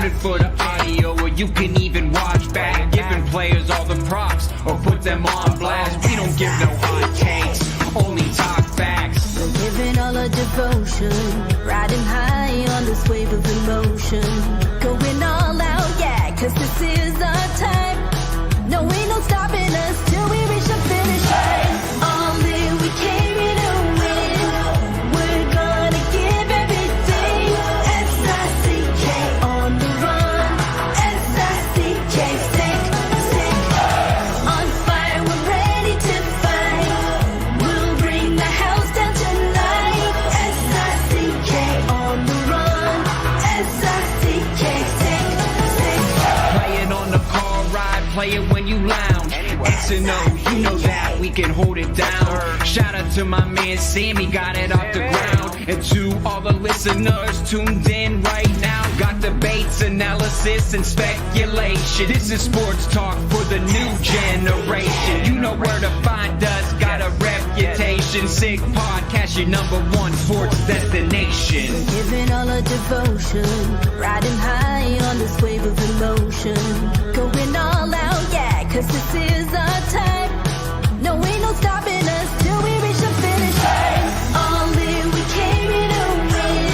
Tune in for the audio, or you can even watch back. Giving players all the props, or put them on blast. We don't give no hot takes, only talk facts. We're giving all our devotion, riding high on this wave of emotion. Going all out, yeah, cause this is our time. No, ain't no stopping us till we reach the finish line. All in, we came here to win. We're gonna give everything. S-I-C-K on the run. S-I-C-K, sick, sick. On fire, we're ready to fight. We'll bring the house down tonight. S-I-C-K on the run. S-I-C-K, sick, sick. Playing on the car ride, play it when you lounge. X and O, you know that we can hold it down. Shout out to my man Sammy, got it off the ground. And to all the listeners tuned in right now, got debates, analysis, and speculation. This is sports talk for the new generation. You know where to find us, got a reputation. Sick podcast, your #1 sports destination. Giving all our devotion, riding high on this wave of emotion. Going all out, yeah, cause this is our time. No, ain't no stopping us till we reach the finish line. All in, we came here to win.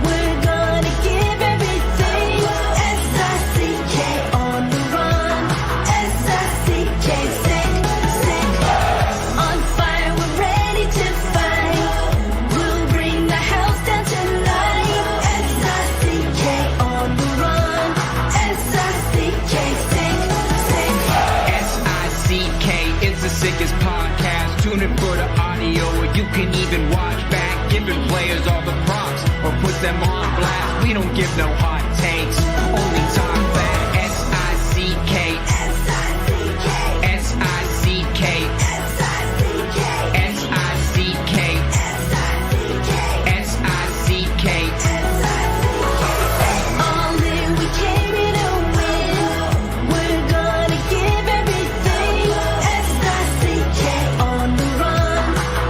We're gonna give everything. S-I-C-K on the run. S-I-C-K, sick, sick. On fire, we're ready to fight. We'll bring the house down tonight. S-I-C-K on the run. S-I-C-K, sick, sick. S-I-C-K is the sickest podcast. Tune in for the audio, or you can even watch back. Giving players all the props, or put them on blast. We don't give no hot takes, only talk back. S-I-C-K, S-I-C-K, S-I-C-K, S-I-C-K, S-I-C-K, S-I-C-K, S-I-C-K. All in, we came here to win. We're gonna give everything. S-I-C-K on the run.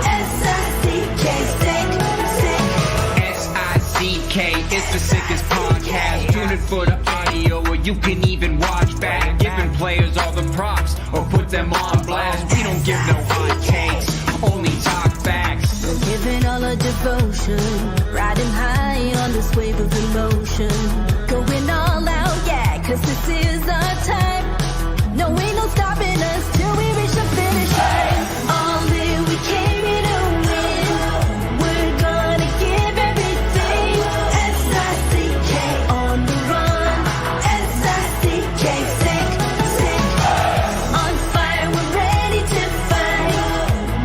S-I-C-K, sick, sick. S-I-C-K is the sickest podcast. Tune in for the audio, or you can even watch back. Giving players all the props, or put them on blast. We don't give no hot takes, only talk facts. We're giving all our devotion, riding high on this wave of emotion. Going all out, yeah, cause this is our time. No, ain't no stopping us till we reach the finish line. All in, we came here to win. We're gonna give everything. S-I-C-K on the run. S-I-C-K, sick, sick. On fire, we're ready to fight.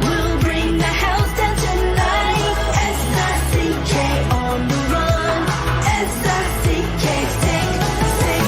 We'll bring the house down tonight. S-I-C-K on the run. S-I-C-K, sick, sick.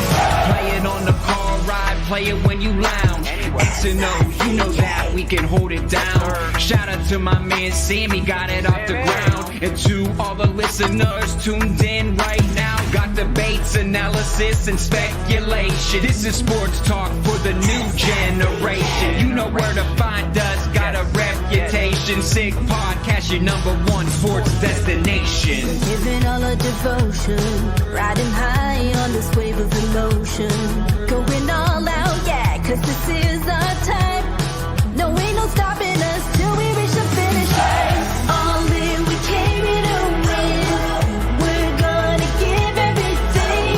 Playing on the car ride, play it when you lounge. X and O, you know that we can hold it down. Shout out to my man Sammy, got it off the ground. And to all the listeners tuned in right now, got debates, analysis, and speculation. This is sports talk for the new generation. You know where to find us, got a reputation. Sick podcast, your #1 sports destination. Giving all our devotion, riding high on this wave of emotion. Going all out, yeah, cause this is our time. No, ain't no stopping us till we reach the finish line. All in, we came here to win. We're gonna give everything.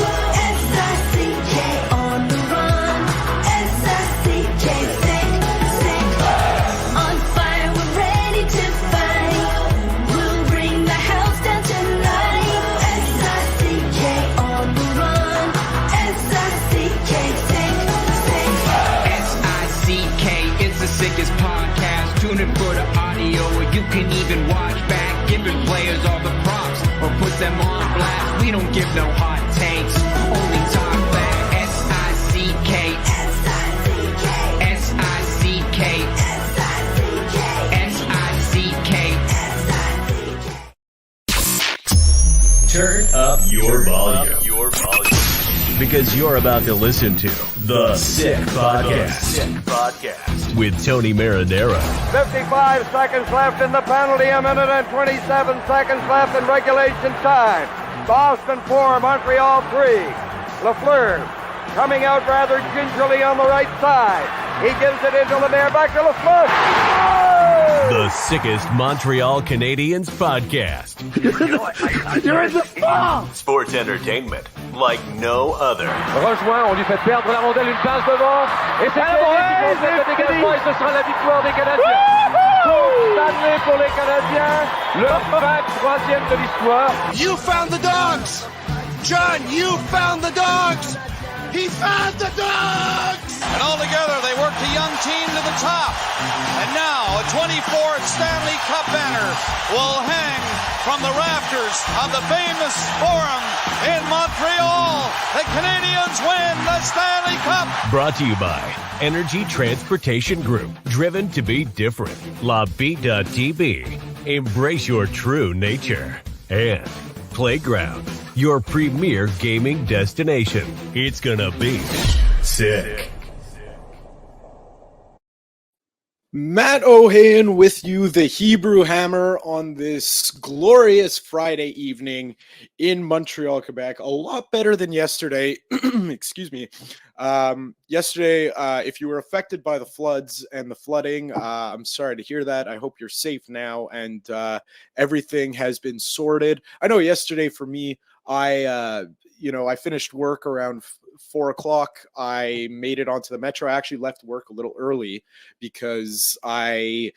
S-I-C-K on the run. S-I-C-K, sick, sick. On fire, we're ready to fight. We'll bring the house down tonight. S-I-C-K on the run. S-I-C-K, sick, sick. S-I-C-K is the sickest podcast. Tune in for the audio, or you can even watch back. Giving players all the props, or put them on blast. We don't give no hot takes, only talk back. S-I-C-K, S-I-C-K, S-I-C-K, S-I-C-K, S-I-C-K. S-I-C-K. Turn up your volume. Because you're about to listen to The Sick Podcast. With Tony Marinaro. 55 seconds left in the penalty, a minute and 27 seconds left in regulation time. Boston 4, Montreal 3. Lafleur coming out rather gingerly on the right side. He gives it into Lemaire, back to Lafleur. Oh! The sickest Montreal Canadiens podcast. You're in the ball! Sports entertainment like no other. Rejoint, on lui fait perdre la rondelle, une passe devant. Et c'est le dégagement et ce sera la victoire des Canadiens. Stanley pour les Canadiens, le 23e de l'histoire. You found the dogs! John, you found the dogs! He found the dogs! And all together, they worked a young team to the top. And now, a 24th Stanley Cup banner will hang from the rafters of the famous Forum in Montreal. The Canadiens win the Stanley Cup! Brought to you by Energy Transportation Group. Driven to be different. La Bittt.Tibi. Embrace your true nature. And Playground, your premier gaming destination. It's gonna be sick. Matt Ohayon with you, the Hebrew Hammer, on this glorious Friday evening in Montreal, Quebec. A lot better than yesterday. Excuse me. Yesterday, if you were affected by the floods and the flooding, I'm sorry to hear that. I hope you're safe now and everything has been sorted. I know yesterday for me, I finished work around 4 o'clock. I made it onto the metro. I actually left work a little early because I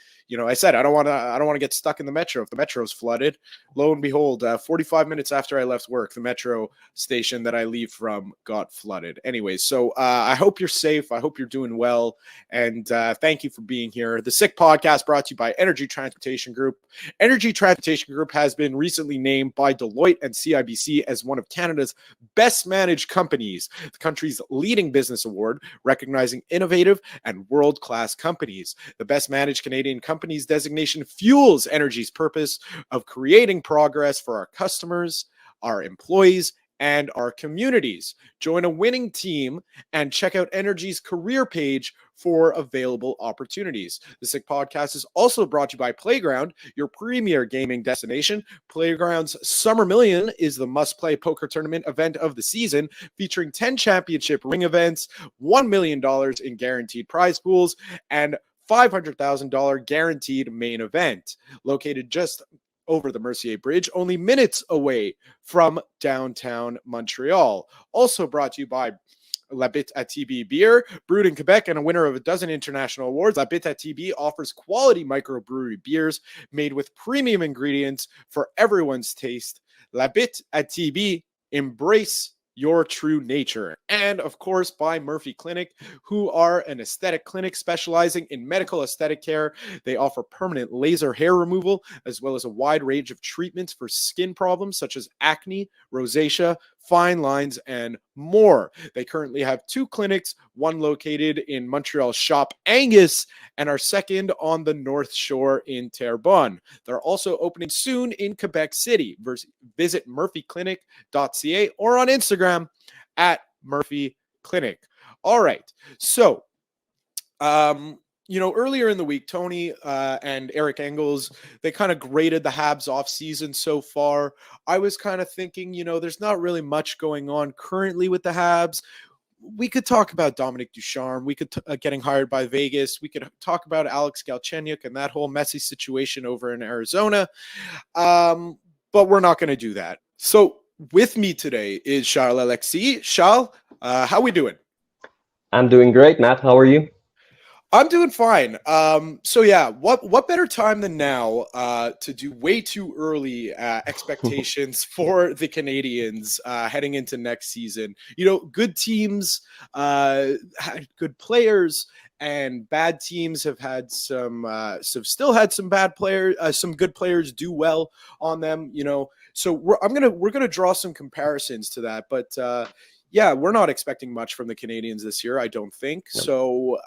said I don't want to get stuck in the metro if the metro's flooded. Lo and behold, 45 minutes after I left work, the metro station that I leave from got flooded. Anyways, so I hope you're safe. I hope you're doing well, and thank you for being here. The Sick Podcast brought to you by Energy Transportation Group. Energy Transportation Group has been recently named by Deloitte and CIBC as one of Canada's best managed companies, the country's leading business award, recognizing innovative and world-class companies. The best managed Canadian companies designation fuels Energy's purpose of creating progress for our customers, our employees, and our communities. Join a winning team and check out Energy's career page for available opportunities. The Sick Podcast is also brought to you by Playground, your premier gaming destination. Playground's Summer Million is the must-play poker tournament event of the season, featuring 10 championship ring events, $1 million in guaranteed prize pools, and $500,000 guaranteed main event. Located just over the Mercier Bridge, only minutes away from downtown Montreal. Also brought to you by La Bittt beer, brewed in Quebec and a winner of a dozen international awards. La Bittt offers quality microbrewery beers made with premium ingredients for everyone's taste. La Bittt, embrace your true nature. And of course by Murphy Clinic, who are an aesthetic clinic specializing in medical aesthetic care. They offer permanent laser hair removal as well as a wide range of treatments for skin problems such as acne, rosacea, fine lines, and more. They currently have 2 clinics, one located in Montreal Shop Angus and our second on the North Shore in Terrebonne. They're also opening soon in Quebec City. Visit murphyclinic.ca or on Instagram at Murphy Clinic. All right. So, earlier in the week, Tony and Eric Engels, they kind of graded the Habs off season so far. I was kind of thinking, there's not really much going on currently with the Habs. We could talk about Dominic Ducharme. We could getting hired by Vegas. We could talk about Alex Galchenyuk and that whole messy situation over in Arizona. But we're not going to do that. So with me today is Charles-Alexis. Charles, how we doing? I'm doing great, Matt. How are you? I'm doing fine. What better time than now to do way too early expectations for the Canadiens heading into next season? Good teams, good players, and bad teams have had still had some bad players, some good players do well on them. So we're gonna draw some comparisons to that, but. We're not expecting much from the Canadiens this year, I don't think. Yep. So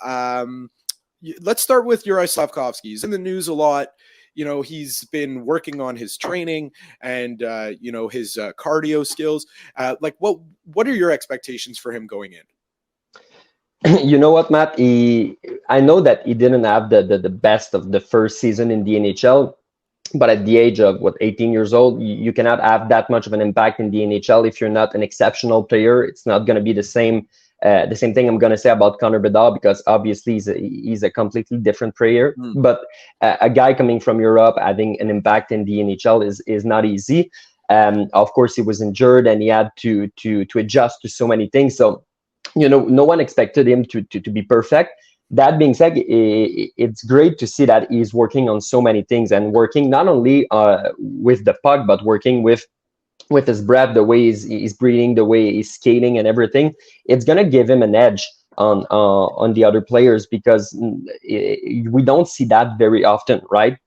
let's start with Juraj Slafkovsky. He's in the news a lot. He's been working on his training and, his cardio skills. What are your expectations for him going in? You know what, Matt? I know that he didn't have the best of the first season in the NHL, But at the age of 18 years old, you cannot have that much of an impact in the NHL if you're not an exceptional player. It's not going to be the same thing I'm going to say about Connor Bedard, because obviously he's a completely different player. But a guy coming from Europe having an impact in the NHL is not easy. Of course, he was injured and he had to adjust to so many things. So, no one expected him to be perfect. That being said, it's great to see that he's working on so many things, and working not only with the puck, but working with his breath, the way he's breathing, the way he's skating and everything. It's going to give him an edge on the other players, because we don't see that very often, right?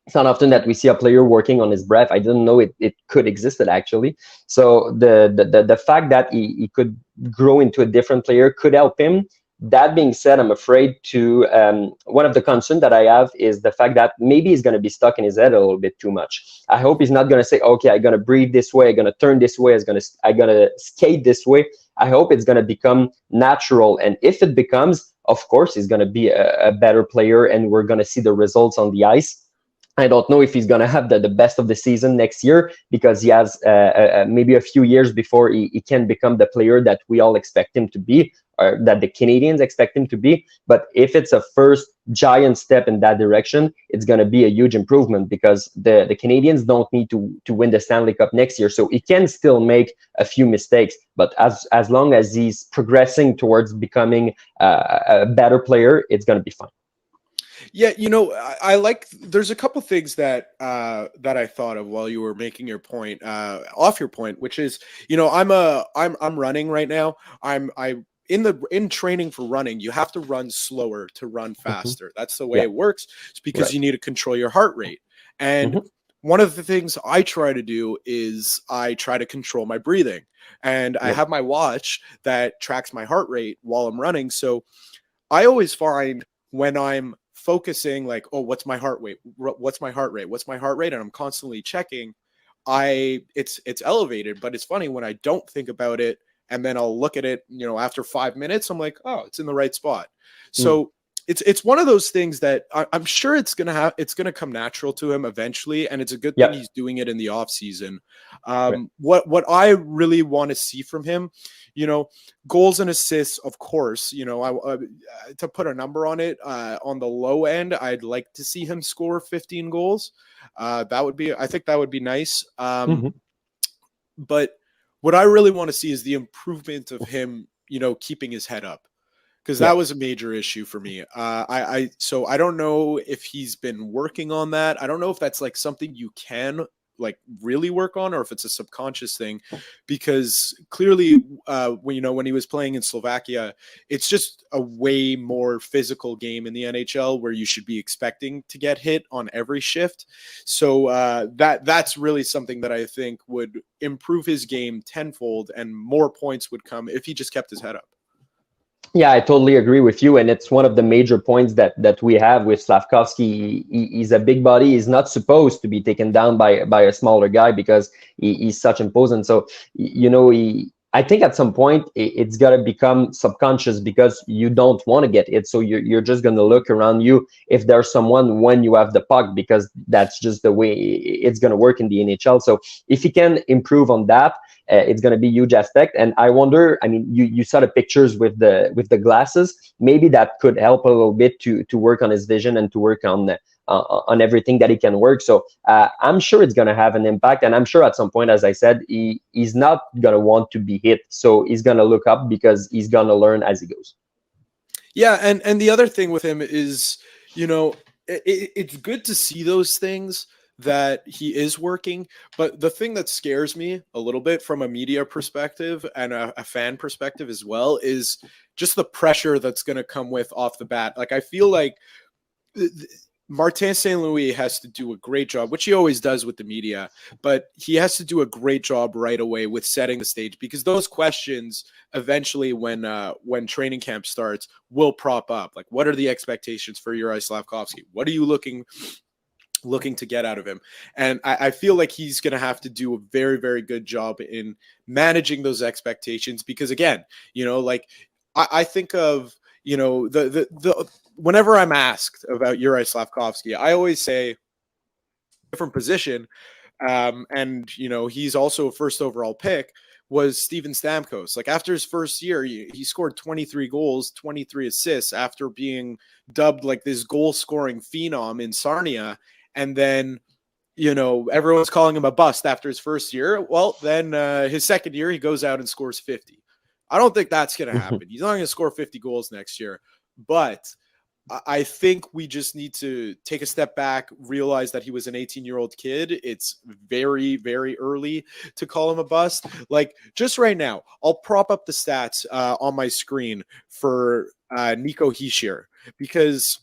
It's not often that we see a player working on his breath. I didn't know it could existed, actually. So the fact that he could grow into a different player could help him. That being said, I'm afraid to one of the concerns that I have is the fact that maybe he's going to be stuck in his head a little bit too much. I hope he's not going to say, okay, I'm going to breathe this way, I'm going to turn this way, I'm going to skate this way. I hope it's going to become natural. And if it becomes, of course, he's going to be a better player, and we're going to see the results on the ice. I don't know if he's going to have the best of the season next year, because he has maybe a few years before he can become the player that we all expect him to be, or that the Canadiens expect him to be. But if it's a first giant step in that direction, it's going to be a huge improvement, because the Canadiens don't need to win the Stanley Cup next year. So he can still make a few mistakes, but as long as he's progressing towards becoming a better player, it's going to be fine. Yeah, I like. There's a couple things that I thought of while you were making your point, off your point, which is, I'm running right now. In training for running, you have to run slower to run faster. That's the way it works. It's because you need to control your heart rate. And one of the things I try to do is I try to control my breathing, and I have my watch that tracks my heart rate while I'm running. So I always find when I'm focusing, like, oh, what's my heart rate? What's my heart rate? What's my heart rate? And I'm constantly checking. It's elevated, but it's funny when I don't think about it, and then I'll look at it, after 5 minutes, I'm like, oh, it's in the right spot. So it's one of those things that I'm sure it's gonna come natural to him eventually, and it's a good thing he's doing it in the off season. What I really want to see from him, goals and assists, of course. To put a number on it, on the low end, I'd like to see him score 15 goals. I think that would be nice. But what I really want to see is the improvement of him, keeping his head up, because that was a major issue for me. So I don't know if he's been working on that. I don't know if that's like something you can like really work on, or if it's a subconscious thing, because clearly when he was playing in Slovakia, it's just a way more physical game in the NHL, where you should be expecting to get hit on every shift. So that's really something that I think would improve his game tenfold, and more points would come if he just kept his head up. Yeah, I totally agree with you. And it's one of the major points that we have with Slafkovsky. He's a big body. He's not supposed to be taken down by a smaller guy, because he's such imposing. So, I think at some point it's got to become subconscious, because you don't want to get hit. So you're just going to look around you if there's someone when you have the puck, because that's just the way it's going to work in the NHL. So if he can improve on that, it's going to be a huge aspect. And I wonder, you saw the pictures with the glasses. Maybe that could help a little bit to work on his vision and to work on everything that he can work. So I'm sure it's going to have an impact. And I'm sure at some point, as I said, he's not going to want to be hit. So he's going to look up, because he's going to learn as he goes. Yeah. And the other thing with him is, it's good to see those things, that he is working. But the thing that scares me a little bit from a media perspective and a fan perspective as well is just the pressure that's going to come with off the bat. Like, I feel like Martin St. Louis has to do a great job, which he always does with the media, but he has to do a great job right away with setting the stage, because those questions eventually, when training camp starts, will prop up. Like, what are the expectations for Juraj Slafkovsky? What are you looking to get out of him? And I feel like he's going to have to do a very, very good job in managing those expectations, because again, I think of, whenever I'm asked about Juraj Slafkovsky, I always say different position. And, he's also a first overall pick, was Steven Stamkos. Like after his first year, he scored 23 goals, 23 assists after being dubbed like this goal scoring phenom in Sarnia. And then, everyone's calling him a bust after his first year. Well, then his second year, he goes out and scores 50. I don't think that's going to happen. He's not going to score 50 goals next year, but I think we just need to take a step back, realize that he was an 18-year-old kid. It's very, very early to call him a bust. Like just right now, I'll prop up the stats on my screen for Nico Hischier, because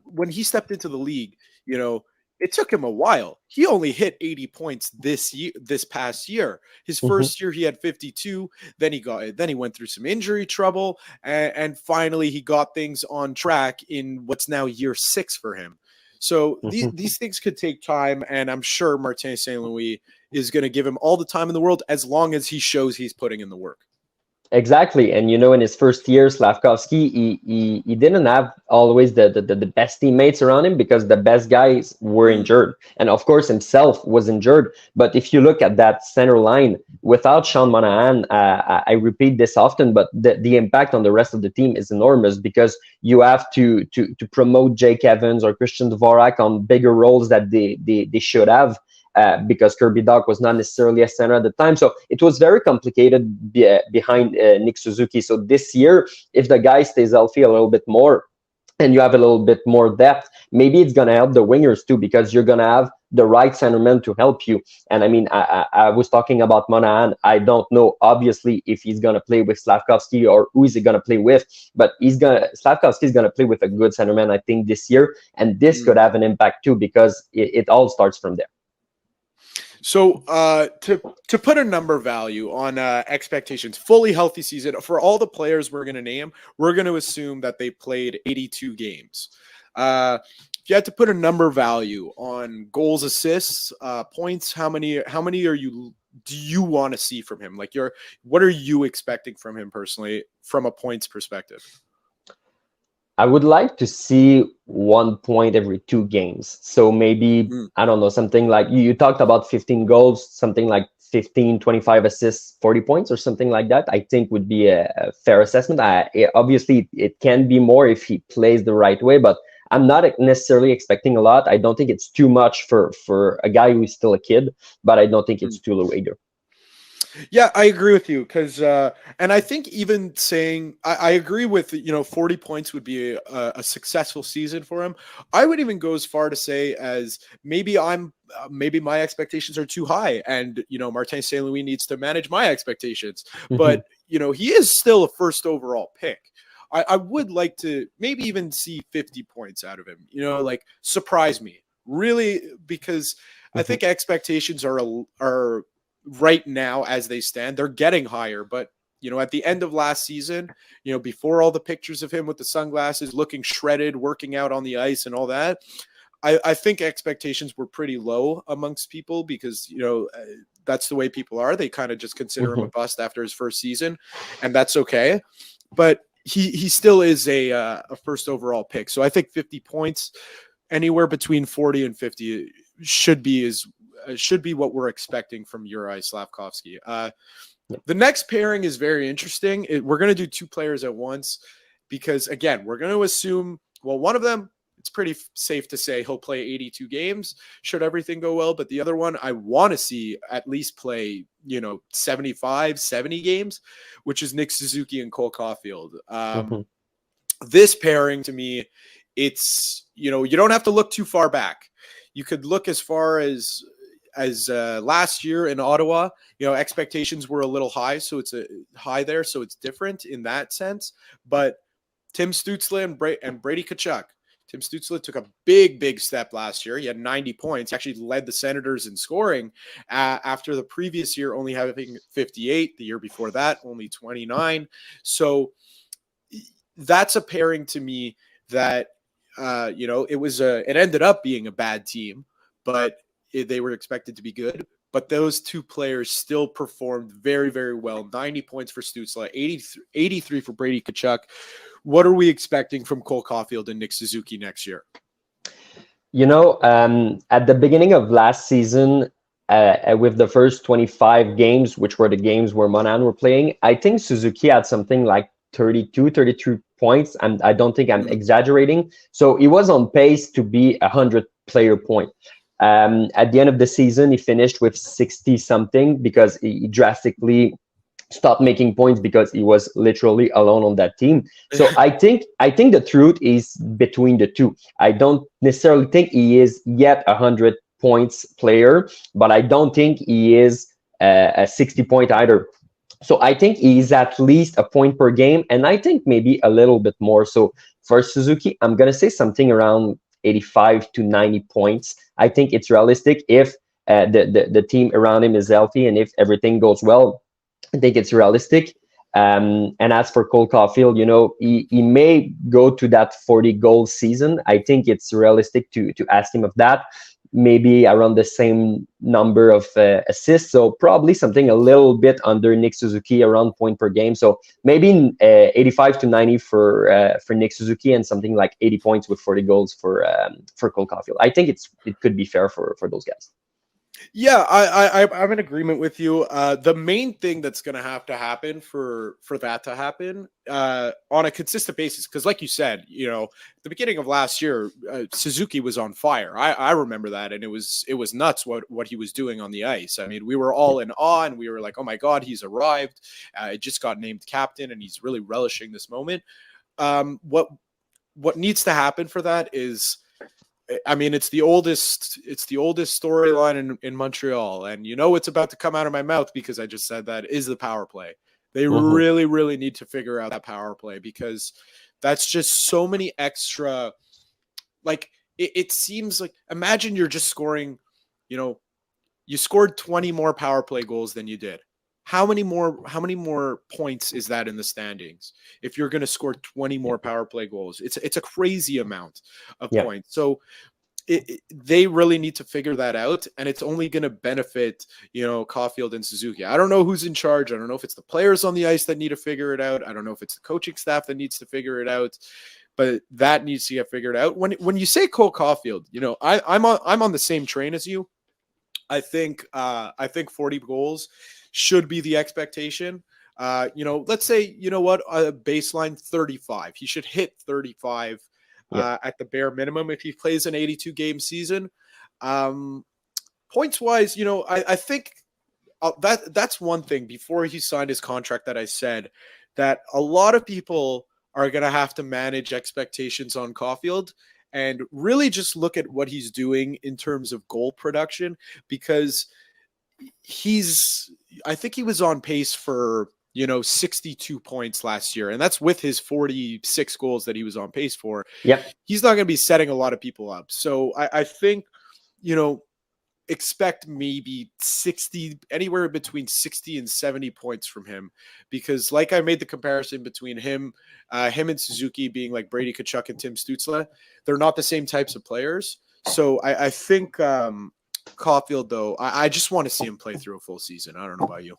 when he stepped into the league, it took him a while. He only hit 80 points this past year. His first year, he had 52. Then he went through some injury trouble, and finally he got things on track in what's now year 6 for him. So these things could take time, and I'm sure Martin St. Louis is going to give him all the time in the world as long as he shows he's putting in the work. Exactly. And, in his first year, Slafkovsky, he didn't have always the best teammates around him because the best guys were injured. And, of course, himself was injured. But if you look at that center line, without Sean Monahan, I repeat this often, but the impact on the rest of the team is enormous because you have to promote Jake Evans or Christian Dvorak on bigger roles that they should have. Because Kirby Dach was not necessarily a center at the time. So it was very complicated behind Nick Suzuki. So this year, if the guy stays healthy a little bit more and you have a little bit more depth, maybe it's going to help the wingers too, because you're going to have the right centerman to help you. And I mean, I was talking about Monahan. I don't know, obviously, if he's going to play with Slafkovsky or who is he going to play with, but Slafkovsky is going to play with a good centerman, I think, this year. And this could have an impact too, because it all starts from there. So to put a number value on expectations, fully healthy season for all the players we're going to name, we're going to assume that they played 82 games. If you had to put a number value on goals, assists, points, how many do you want to see from him? Like what are you expecting from him personally from a points perspective? I would like to see 1 point every 2 games. So maybe, I don't know, something like you talked about 15 goals, something like 15, 25 assists, 40 points or something like that, I think would be a fair assessment. Obviously, it can be more if he plays the right way, but I'm not necessarily expecting a lot. I don't think it's too much for a guy who is still a kid, but I don't think it's too low either. Yeah, I agree with you because, and I think even saying I agree with 40 points would be a successful season for him. I would even go as far to say as maybe my expectations are too high, and Martin St. Louis needs to manage my expectations. But he is still a first overall pick. I would like to maybe even see 50 points out of him. Like surprise me really, because I think expectations are right now as they stand, they're getting higher. But at the end of last season, before all the pictures of him with the sunglasses, looking shredded, working out on the ice and all that, I think expectations were pretty low amongst people because that's the way people are. They kind of just consider him a bust after his first season, and that's okay. But he still is a first overall pick. So I think 50 points, anywhere between 40 and 50 should be what we're expecting from Juraj Slafkovsky. The next pairing is very interesting. We're going to do 2 players at once because, again, we're going to assume, one of them, it's pretty safe to say he'll play 82 games should everything go well. But the other one, I want to see at least play, 75, 70 games, which is Nick Suzuki and Cole Caufield. This pairing, to me, it's, you don't have to look too far back. You could look as far as last year in Ottawa. Expectations were a little high, so it's high there, so it's different in that sense. But Tim Stützle and Brady Tkachuk. Tim Stützle took a big step last year. He had 90 points. He actually led the Senators in scoring after the previous year only having 58. The year before that, only 29. So that's a pairing to me that it ended up being a bad team, but they were expected to be good. But those 2 players still performed very, very well. 90 points for Stützle, 83 for Brady Tkachuk. What are we expecting from Cole Caufield and Nick Suzuki next year? At the beginning of last season, with the first 25 games, which were the games where Monahan were playing, I think Suzuki had something like 32, 33 points. I don't think I'm exaggerating. So he was on pace to be a 100-player point. At the end of the season, he finished with 60 something because he drastically stopped making points because he was literally alone on that team. So I think the truth is between the two. I don't necessarily think he is yet a 100 points player, but I don't think he is a 60 point either. So I think he's at least a point per game, and I think maybe a little bit more. So for Suzuki, I'm gonna say something around 85 to 90 points. I think it's realistic if the team around him is healthy and if everything goes well. I think it's realistic. And as for Cole Caufield, he may go to that 40 goal season. I think it's realistic to ask him of that. Maybe around the same number of assists. So probably something a little bit under Nick Suzuki, around point per game. So maybe 85 to 90 for Nick Suzuki and something like 80 points with 40 goals for Cole Caufield. I think it could be fair for those guys. Yeah, I'm in agreement with you. The main thing that's going to have to happen for that to happen on a consistent basis, because like you said, at the beginning of last year, Suzuki was on fire. I remember that, and it was nuts what he was doing on the ice. I mean, we were all in awe, and we were like, oh my God, he's arrived. Just got named captain, and he's really relishing this moment. What needs to happen for that is, I mean, it's the oldest storyline in Montreal, and it's about to come out of my mouth because I just said that, is the power play. They really, really need to figure out that power play, because that's just so many extra, like, it seems like, imagine you're just scoring, you scored 20 more power play goals than you did. How many more points is that in the standings if you're going to score 20 more power play goals? It's a crazy amount of points. So they really need to figure that out, and it's only going to benefit Caufield and Suzuki. I don't know who's in charge. I don't know if it's the players on the ice that need to figure it out. I don't know if it's the coaching staff that needs to figure it out, but that needs to get figured out. When you say Cole Caufield, I'm on the same train as you. I think 40 goals should be the expectation. Let's say, a baseline 35. He should hit 35 at the bare minimum if he plays an 82 game season. Points wise, I think that's one thing before he signed his contract that I said that a lot of people are going to have to manage expectations on Caufield and really just look at what he's doing in terms of goal production, because I think he was on pace for 62 points last year, and that's with his 46 goals that he was on pace for. Yep. He's not going to be setting a lot of people up. So I think, expect maybe 60, anywhere between 60 and 70 points from him, because like I made the comparison between him and Suzuki being like Brady Tkachuk and Tim Stützle. They're not the same types of players. So I think Caufield, though, I just want to see him play through a full season. I don't know about you.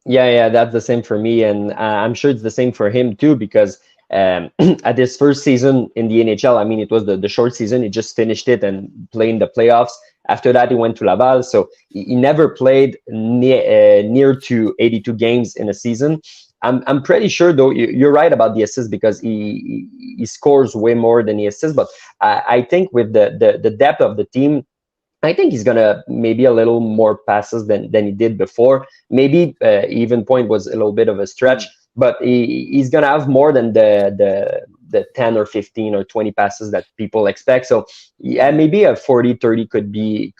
Yeah, that's the same for me, and I'm sure it's the same for him too, because at his first season in the NHL, I mean, it was the short season. He just finished it and played in the playoffs. After that, he went to Laval, so he never played near to 82 games in a season. I'm pretty sure, though, you're right about the assists, because he scores way more than he assists. But I think with the depth of the team, I think he's gonna maybe a little more passes than he did before. Maybe even point was a little bit of a stretch, but he's gonna have more than the 10 or 15 or 20 passes that people expect. So yeah, maybe a 40-30 could be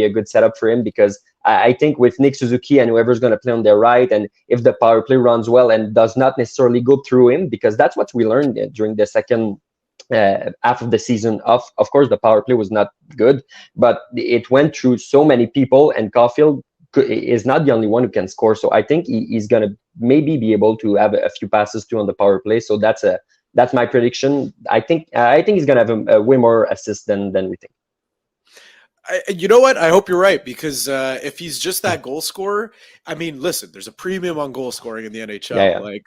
a good setup for him, because I think with Nick Suzuki and whoever's going to play on their right, and if the power play runs well and does not necessarily go through him, because that's what we learned during the second half of the season. Of course, the power play was not good, but it went through so many people, and Caufield is not the only one who can score. So I think he's going to maybe be able to have a few passes too on the power play. So that's my prediction. I think he's going to have a way more assists than we think. You know what? I hope you're right, because if he's just that goal scorer, I mean, listen, there's a premium on goal scoring in the NHL. Yeah. Like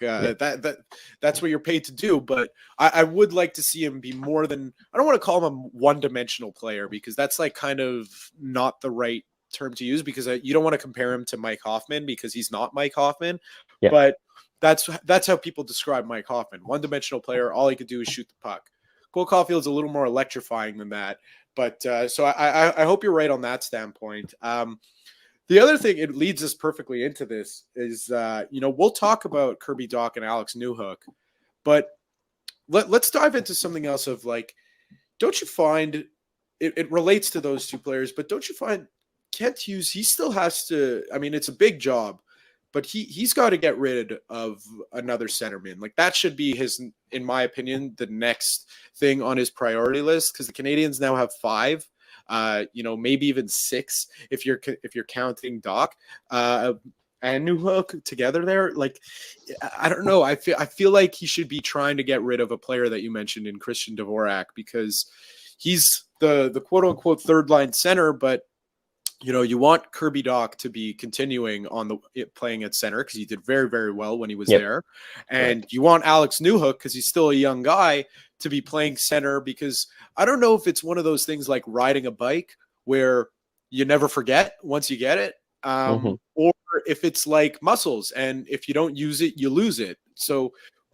that's what you're paid to do. But I would like to see him be more than, I don't want to call him a one-dimensional player, because that's like kind of not the right term to use, because you don't want to compare him to Mike Hoffman, because he's not Mike Hoffman. Yeah. But that's how people describe Mike Hoffman. One-dimensional player, all he could do is shoot the puck. Cole Caulfield's a little more electrifying than that. But so I hope you're right on that standpoint. The other thing, it leads us perfectly into this, is, we'll talk about Kirby Dach and Alex Newhook, but let's dive into something else of, like, don't you find, it relates to those two players, but don't you find Kent Hughes, he still has to, I mean, it's a big job, but he's got to get rid of another centerman. Like, that should be his, in my opinion, the next thing on his priority list, because the Canadiens now have 5, maybe even 6 if you're counting Dach and Newhook together there. Like, I don't know. I feel like he should be trying to get rid of a player that you mentioned in Christian Dvorak, because he's the quote unquote third line center, but you want Kirby Dach to be continuing on playing at center, because he did very, very well when he was there. And you want Alex Newhook, because he's still a young guy, to be playing center, because I don't know if it's one of those things like riding a bike where you never forget once you get it, or if it's like muscles, and if you don't use it, you lose it. So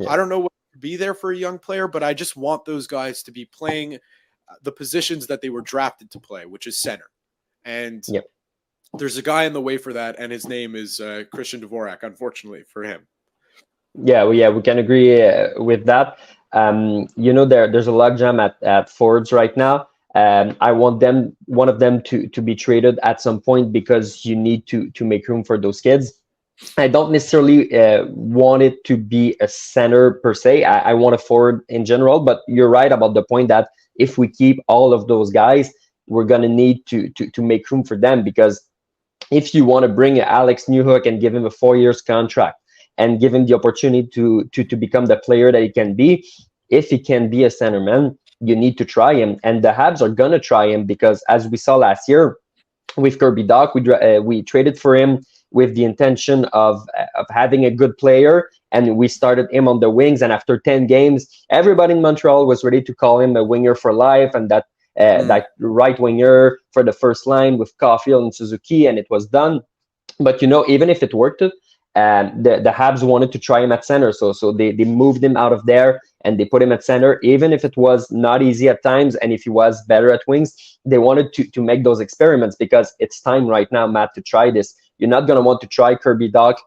I don't know what to be there for a young player, but I just want those guys to be playing the positions that they were drafted to play, which is center. And there's a guy in the way for that, and his name is Christian Dvorak, unfortunately for him. Yeah, we can agree with that. There's a logjam at forwards right now. I want one of them to be traded at some point, because you need to make room for those kids. I don't necessarily want it to be a center per se. I want a forward in general, but you're right about the point that if we keep all of those guys, we're going to need to make room for them, because if you want to bring Alex Newhook and give him a 4-year contract and give him the opportunity to become the player that he can be, if he can be a centerman, you need to try him. And the Habs are going to try him, because as we saw last year with Kirby Dach, we traded for him with the intention of having a good player, and we started him on the wings. And after 10 games, everybody in Montreal was ready to call him a winger for life, and that right winger for the first line with Caufield and Suzuki, and it was done. But even if it worked, the Habs wanted to try him at center, so they moved him out of there and they put him at center, even if it was not easy at times, and if he was better at wings. They wanted to make those experiments, because it's time right now, Matt, to try this. You're not going to want to try Kirby Dach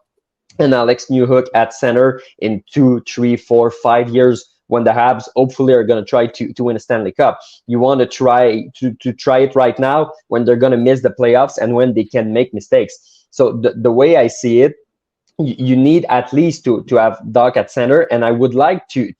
and Alex Newhook at center in 2, 3, 4, 5 years, when the Habs hopefully are going to try to win a Stanley Cup. You want to try it right now, when they're going to miss the playoffs and when they can make mistakes. So the way I see it, you need at least to have Dach at center, and I would like to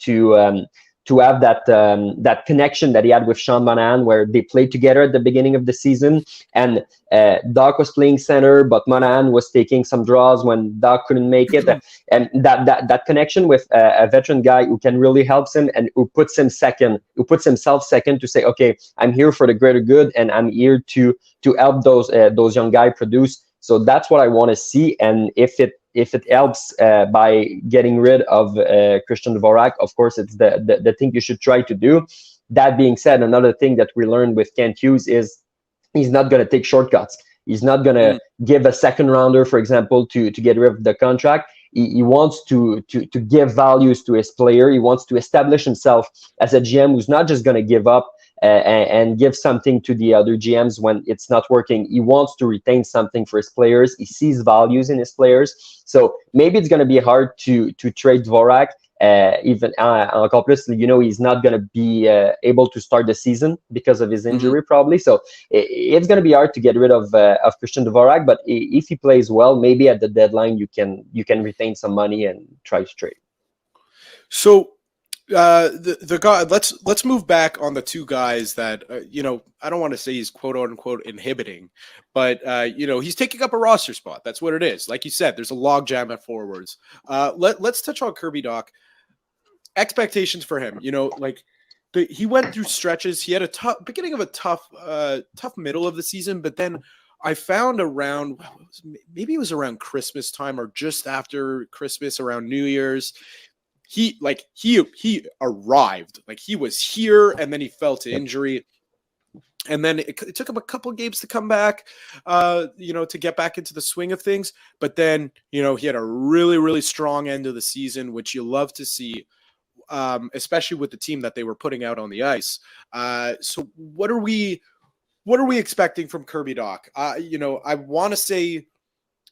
have that connection that he had with Sean Monahan, where they played together at the beginning of the season, and Dach was playing center, but Monahan was taking some draws when Dach couldn't make it, and that connection with a veteran guy who can really help him, and who puts himself second, to say, okay, I'm here for the greater good, and I'm here to help those young guys produce. So that's what I want to see, and if it helps by getting rid of Christian Dvorak, of course, it's the thing you should try to do. That being said, another thing that we learned with Kent Hughes is he's not going to take shortcuts. He's not going to give a second rounder, for example, to get rid of the contract. He wants to give values to his player. He wants to establish himself as a GM who's not just going to give up and give something to the other GMs when it's not working. He wants to retain something for his players. He sees values in his players. So maybe it's going to be hard to trade Dvorak. Even encore plus, he's not going to be able to start the season because of his injury, probably. So it's going to be hard to get rid of Christian Dvorak. But if he plays well, maybe at the deadline you can retain some money and try to trade. So the guy, let's move back on the two guys that I don't want to say he's quote unquote inhibiting, but he's taking up a roster spot. That's what it is. Like you said, there's a logjam at forwards. Let's touch on Kirby Dach. Expectations for him, he went through stretches. He had a tough beginning of a tough middle of the season, but then I found around maybe it was around Christmas time or just after Christmas, around New Year's, he arrived. Like, he was here, and then he fell to injury. And then it took him a couple of games to come back, to get back into the swing of things. But then, he had a really, really strong end of the season, which you love to see, especially with the team that they were putting out on the ice. So what are we expecting from Kirby Dach? I want to say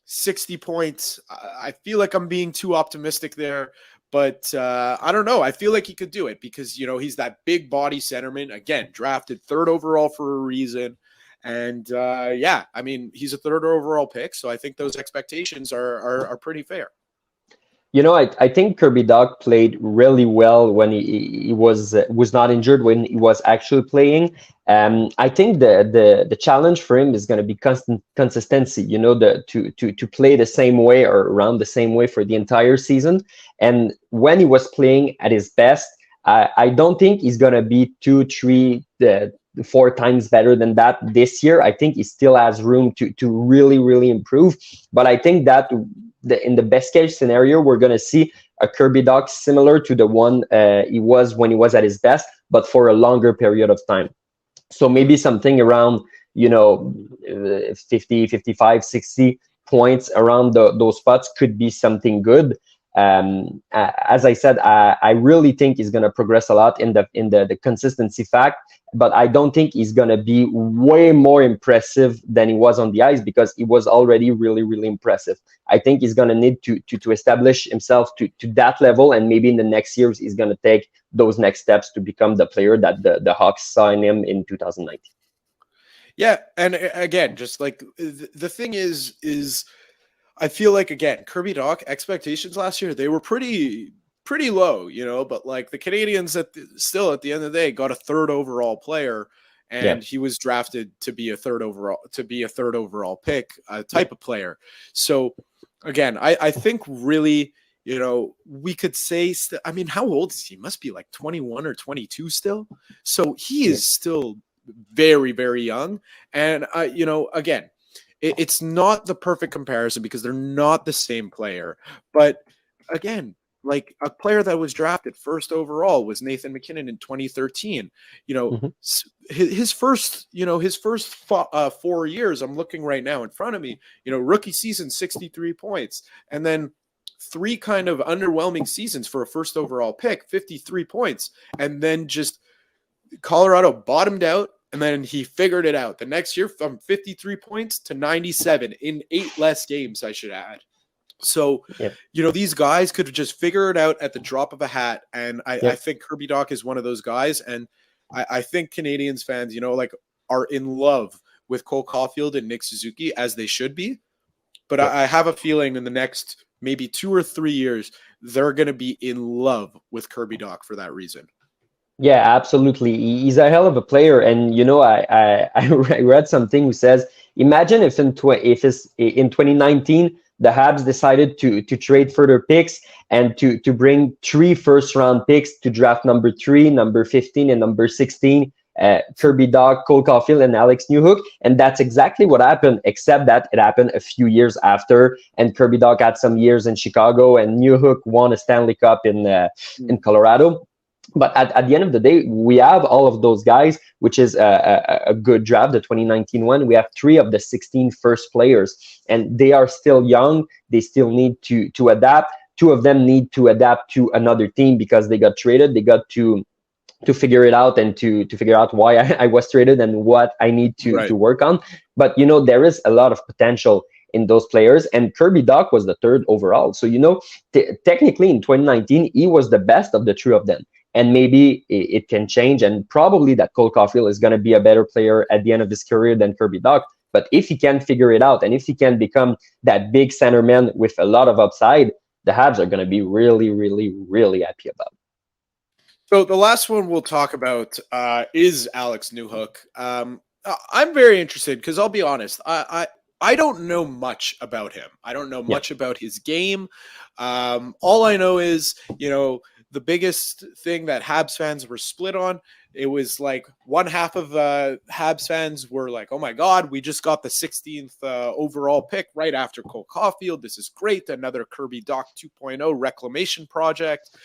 60 points. I feel like I'm being too optimistic there. But I don't know. I feel like he could do it because, he's that big body centerman. Again, drafted 3rd overall for a reason. And he's a 3rd overall pick. So I think those expectations are pretty fair. I think Kirby Dach played really well when he was not injured, when he was actually playing. I think the challenge for him is going to be consistency. To play the same way or around the same way for the entire season. And when he was playing at his best, I don't think he's going to be 2, 3, 4 times better than that this year. I think he still has room to really, really improve. But I think that in the best case scenario, we're going to see a Kirby Dach similar to the one he was when he was at his best, but for a longer period of time. So maybe something around, 50, 55, 60 points around those spots could be something good. As I said, I really think he's going to progress a lot in the consistency fact, but I don't think he's going to be way more impressive than he was on the ice because he was already really, really impressive. I think he's going to need to establish himself to that level, and maybe in the next years he's going to take those next steps to become the player that the Hawks saw in him in 2019. Yeah, and again, just like the thing is I feel like, again, Kirby Dach expectations last year, they were pretty low, but like the Canadiens still at the end of the day got a 3rd overall player, and he was drafted to be a 3rd overall pick type of player. So again, I think really, we could say, how old is he? He must be like 21 or 22 still. So he is still very, very young. And, again, it's not the perfect comparison because they're not the same player. But again, like a player that was drafted 1st overall was Nathan MacKinnon in 2013. His first 4 years, I'm looking right now in front of me, rookie season, 63 points. And then 3 kind of underwhelming seasons for a 1st overall pick, 53 points. And then just Colorado bottomed out. And then he figured it out. The next year, from 53 points to 97 in 8 less games, I should add. So, these guys could just figure it out at the drop of a hat. And I think Kirby Dach is one of those guys. And I think Canadiens fans, are in love with Cole Caufield and Nick Suzuki, as they should be. But I have a feeling in the next maybe 2 or 3 years, they're going to be in love with Kirby Dach for that reason. Yeah, absolutely. He's a hell of a player. And, I read something who says, imagine if in 2019, the Habs decided to trade further picks and to bring 3 first-round picks to draft number 3, number 15, and number 16, Kirby Dach, Cole Caufield, and Alex Newhook. And that's exactly what happened, except that it happened a few years after. And Kirby Dach had some years in Chicago, and Newhook won a Stanley Cup in Colorado. But at the end of the day, we have all of those guys, which is a good draft, the 2019 one. We have 3 of the 16 first players, and they are still young. They still need to adapt. 2 of them need to adapt to another team because they got traded. They got to figure it out and to figure out why I was traded and what I need to work on. But, there is a lot of potential in those players, and Kirby Dach was the 3rd overall. So, technically in 2019, he was the best of the 3 of them. And maybe it can change, and probably that Cole Caufield is going to be a better player at the end of his career than Kirby Dach. But if he can figure it out, and if he can become that big centerman with a lot of upside, the Habs are going to be really, really, really happy about it. So the last one we'll talk about is Alex Newhook. I'm very interested because I'll be honest, I don't know much about him. I don't know much about his game. All I know is, the biggest thing that Habs fans were split on. It was like one half of Habs fans were like, oh my God, we just got the 16th overall pick right after Cole Caufield. This is great. Another Kirby Dach 2.0 reclamation project.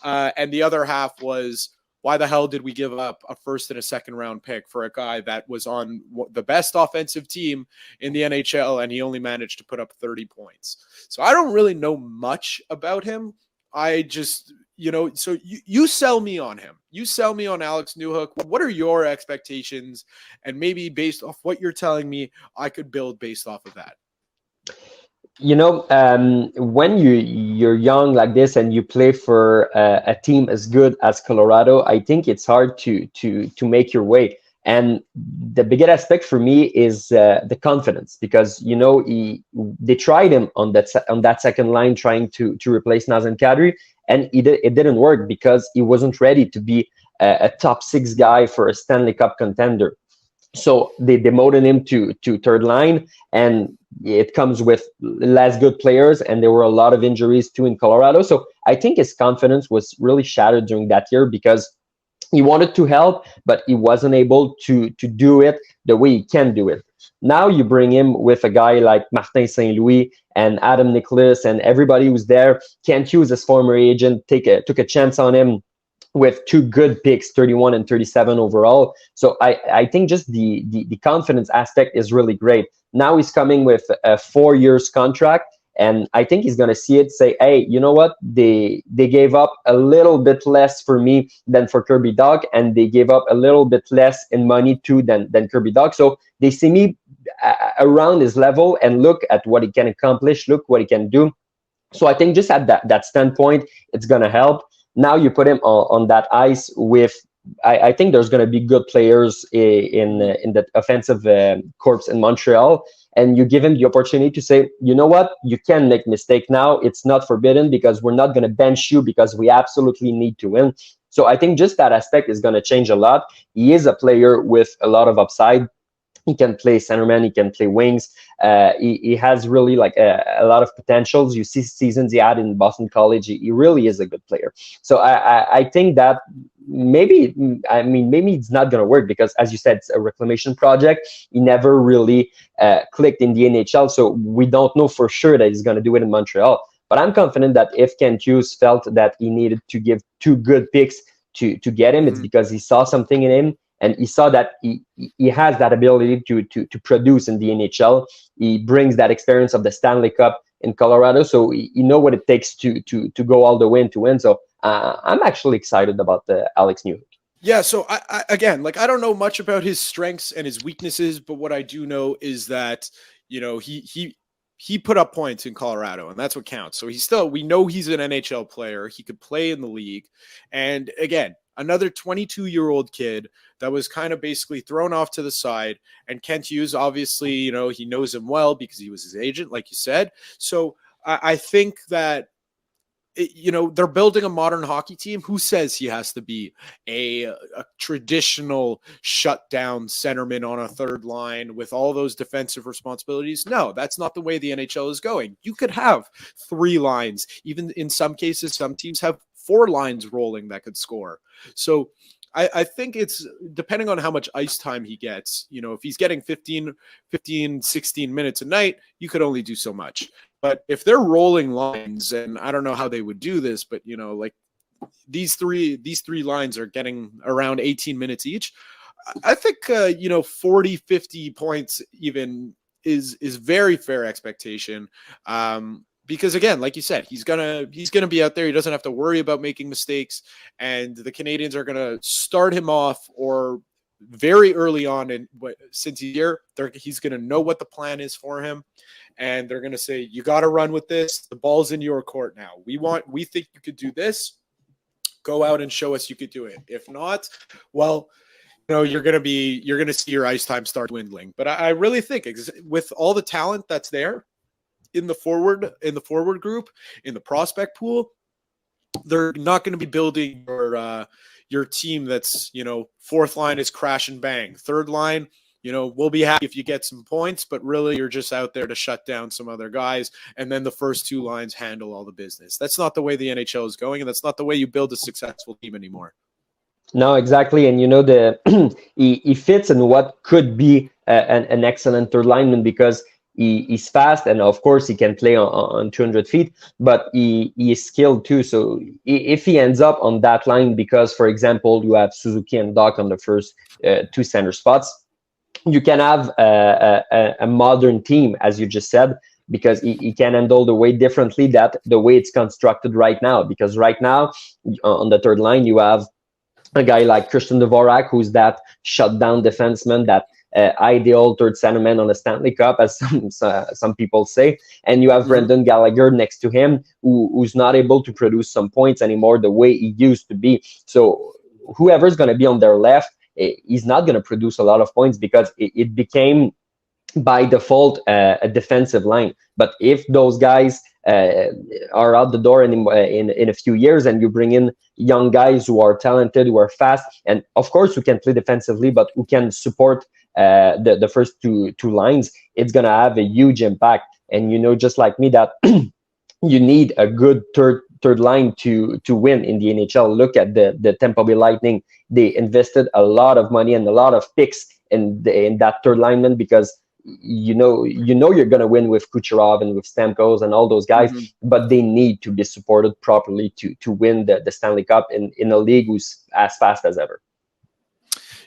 And the other half was, why the hell did we give up a first and a second round pick for a guy that was on the best offensive team in the NHL and he only managed to put up 30 points? So I don't really know much about him. I just, so you sell me on him. You sell me on Alex Newhook. What are your expectations? And maybe based off what you're telling me, I could build based off of that. When you're young like this and you play for a team as good as Colorado, I think it's hard to make your way. And the biggest aspect for me is the confidence, because they tried him on that second line trying to replace Nazem Kadri, and it didn't work because he wasn't ready to be a top 6 guy for a Stanley Cup contender. So they demoted him to third line, and it comes with less good players, and there were a lot of injuries too in Colorado. So I think his confidence was really shattered during that year because he wanted to help, but he wasn't able to do it the way he can do it. Now you bring him with a guy like Martin St. Louis and Adam Nicholas and everybody who's there. Kent Hughes, his former agent, took a chance on him with 2 good picks, 31 and 37 overall. So I think just the confidence aspect is really great. Now he's coming with a 4 years contract, and I think he's going to see it, say, hey, you know what? They gave up a little bit less for me than for Kirby Dach, and they gave up a little bit less in money too than Kirby Dach. So they see me around his level and look at what he can accomplish, look what he can do. So I think just at that standpoint, it's going to help. Now you put him on that ice with, I think there's going to be good players in the offensive corps in Montreal, and you give him the opportunity to say, you know what, you can make mistake now. It's not forbidden because we're not going to bench you because we absolutely need to win. So I think just that aspect is going to change a lot. He is a player with a lot of upside. He can play centerman. He can play wings. He has really like a lot of potentials. You see seasons he had in Boston College. He really is a good player. So I think that maybe it's not going to work because, as you said, it's a reclamation project. He never really clicked in the NHL. So we don't know for sure that he's going to do it in Montreal. But I'm confident that if Kent Hughes felt that he needed to give 2 good picks to get him, it's because he saw something in him. And he saw that he has that ability to produce in the NHL. He brings that experience of the Stanley Cup in Colorado, so he know what it takes to go all the way and to win. So I'm actually excited about the Alex Newhook. Yeah, so I again, like, I don't know much about his strengths and his weaknesses, but what I do know is that he put up points in Colorado, and that's what counts. So we know he's an NHL player. He could play in the league, and again, another 22-year-old kid that was kind of basically thrown off to the side. And Kent Hughes, obviously, he knows him well because he was his agent, like you said. So I think that, they're building a modern hockey team. Who says he has to be a traditional shutdown centerman on a third line with all those defensive responsibilities? No, that's not the way the NHL is going. You could have 3 lines. Even in some cases, some teams have 4 lines rolling that could score. So I think it's depending on how much ice time he gets. If he's getting 15, 16 minutes a night, you could only do so much. But if they're rolling lines, and I don't know how they would do this, but like these three lines are getting around 18 minutes each, I think 40, 50 points even is very fair expectation. Because again, like you said, he's gonna be out there. He doesn't have to worry about making mistakes, and the Canadiens are gonna start him off or very early on. And since he's here, he's gonna know what the plan is for him, and they're gonna say, "You got to run with this. The ball's in your court now. We think you could do this. Go out and show us you could do it. If not, well." You're gonna see your ice time start dwindling. But I really think with all the talent that's there in the forward group, in the prospect pool, they're not going to be building your team that's 4th line is crash and bang, 3rd line we'll be happy if you get some points, but really you're just out there to shut down some other guys, and then the first two lines handle all the business. That's not the way the NHL is going, and that's not the way you build a successful team anymore. No, exactly. And he fits in what could be an excellent third lineman, because he's fast, and of course he can play on 200 feet, but he is skilled too. So if he ends up on that line, because, for example, you have Suzuki and Dach on the first two center spots, you can have a modern team, as you just said, because he can handle the weight differently that the way it's constructed right now. Because right now on the third line, you have a guy like Christian Dvorak, who's that shutdown defenseman, that ideal third centerman on the Stanley Cup, as some people say, and you have Brendan Gallagher next to him, who's not able to produce some points anymore the way he used to be. So whoever's going to be on their left, he's not going to produce a lot of points, because it became by default a defensive line. But if those guys are out the door in a few years, and you bring in young guys who are talented, who are fast, and of course who can play defensively, but who can support the first two lines, it's going to have a huge impact. And just like me, that you need a good third line to win in the NHL. Look at the Tampa Bay Lightning. They invested a lot of money and a lot of picks in that third lineman, because you're going to win with Kucherov and with Stamkos and all those guys, but they need to be supported properly to win the Stanley Cup in a league who's as fast as ever.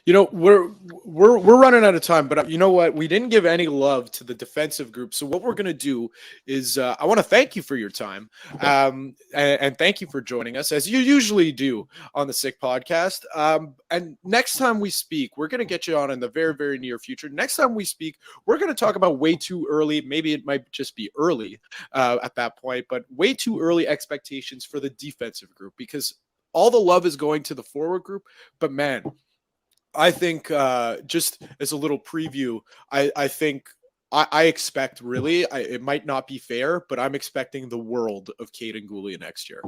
We're running out of time, but you know what? We didn't give any love to the defensive group. So what we're going to do is I want to thank you for your time, and thank you for joining us, as you usually do on the Sick Podcast. And next time we speak, we're going to get you on in the very, very near future. Next time we speak, we're going to talk about way too early. Maybe it might just be early at that point, but way too early expectations for the defensive group, because all the love is going to the forward group. But man, I think just as a little preview, I think I expect really, it might not be fair, but I'm expecting the world of Kaiden Guhle next year.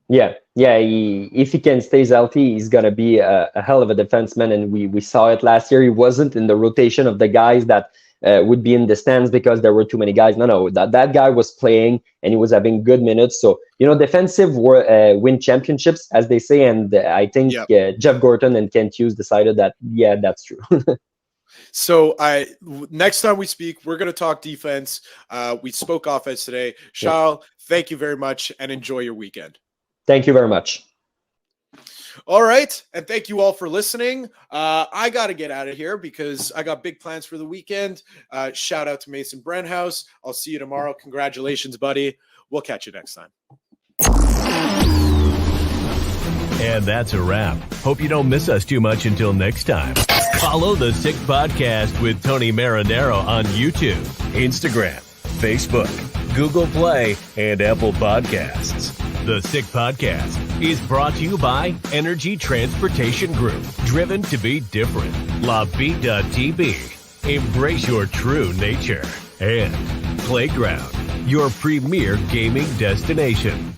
Yeah. If he can stay healthy, he's gonna be a hell of a defenseman, and we saw it last year. He wasn't in the rotation of the guys that would be in the stands because there were too many guys. No, that guy was playing, and he was having good minutes. So defensive win championships, as they say, and I think Jeff Gorton and Kent Hughes decided that that's true. So next time we speak, we're going to talk defense. We spoke offense today. Charles, thank you very much, and enjoy your weekend. Thank you very much. All right, and thank you all for listening. I got to get out of here because I got big plans for the weekend. Shout out to Mason Brenthouse. I'll see you tomorrow. Congratulations, buddy. We'll catch you next time. And that's a wrap. Hope you don't miss us too much until next time. Follow the Sick Podcast with Tony Marinaro on YouTube, Instagram, Facebook, Google Play, and Apple Podcasts. The Sick Podcast is brought to you by Energy Transportation Group, driven to be different. LaVie.tv, embrace your true nature. And Playground, your premier gaming destination.